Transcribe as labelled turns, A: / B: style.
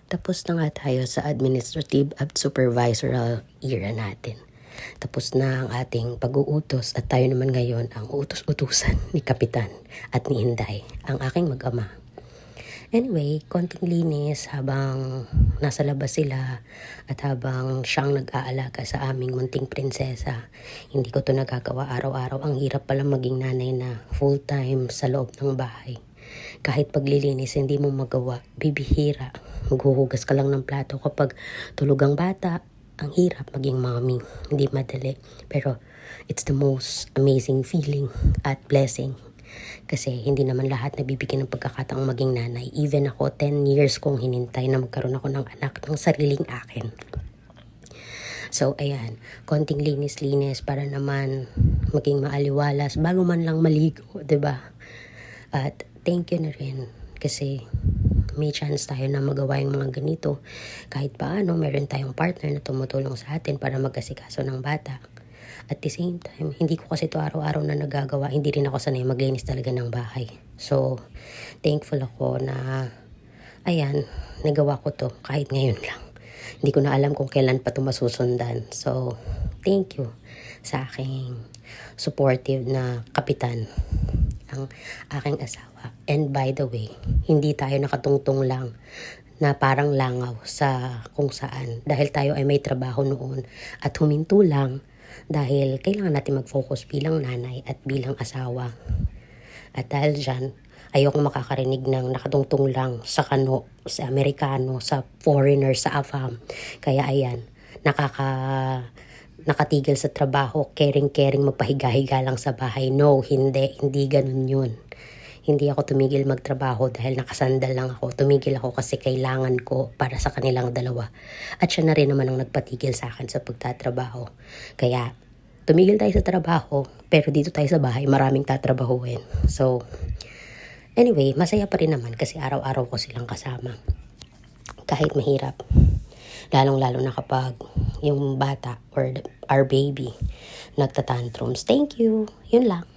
A: Tapos na nga tayo sa administrative at supervisoral era natin. Tapos na ang ating pag-uutos at tayo naman ngayon ang utos-utusan ni Kapitan at ni Inday, ang aking mag-ama. Anyway, konting linis habang nasa labas sila at habang siyang nag-aalaga sa aming munting prinsesa. Hindi ko to nagagawa araw-araw. Ang hirap pala maging nanay na full-time sa loob ng bahay. Kahit paglilinis hindi mo magawa, bibihira. Maghuhugas ka lang ng plato kapag tulog ang bata. Ang hirap maging mommy, hindi madali. Pero it's the most amazing feeling at blessing. Kasi hindi naman lahat nabibigyan ng pagkakataong maging nanay. Even ako, 10 years kong hinintay na magkaroon ako ng anak ng sariling akin. So, ayan, konting linis-linis para naman maging maaliwalas bago man lang maligo, 'di ba? At thank you na rin kasi may chance tayo na magawa yung mga ganito. Kahit paano, meron tayong partner na tumutulong sa atin para mag-asikaso ng bata. At the same time, hindi ko kasi ito araw-araw na nagagawa. Hindi rin ako sanay maglinis talaga ng bahay. So, thankful ako na, ayan, nagawa ko to kahit ngayon lang. Hindi ko na alam kung kailan pa ito masusundan. So, thank you sa aking supportive na kapitan, ang aking asawa. And by the way, hindi tayo nakatungtong lang na parang langaw sa kung saan. Dahil tayo ay may trabaho noon at huminto lang dahil kailangan natin mag-focus bilang nanay at bilang asawa. At dahil dyan, ayokong makakarinig ng nakatungtong lang sa kano, sa Amerikano, sa foreigner, sa AFAM. Kaya ayan, nakatigil sa trabaho, caring-caring, magpahiga-higa lang sa bahay. No, hindi ganun yun. Hindi ako tumigil magtrabaho dahil nakasandal lang ako. Tumigil ako kasi kailangan ko para sa kanilang dalawa. At siya na rin naman ang nagpatigil sa akin sa pagtatrabaho. Kaya tumigil tayo sa trabaho, pero dito tayo sa bahay, maraming tatrabahuin. So, anyway, masaya pa rin naman kasi araw-araw ko silang kasama. Kahit mahirap. Lalong-lalo na kapag yung bata or our baby nagtatantrums. Thank you. Yun lang.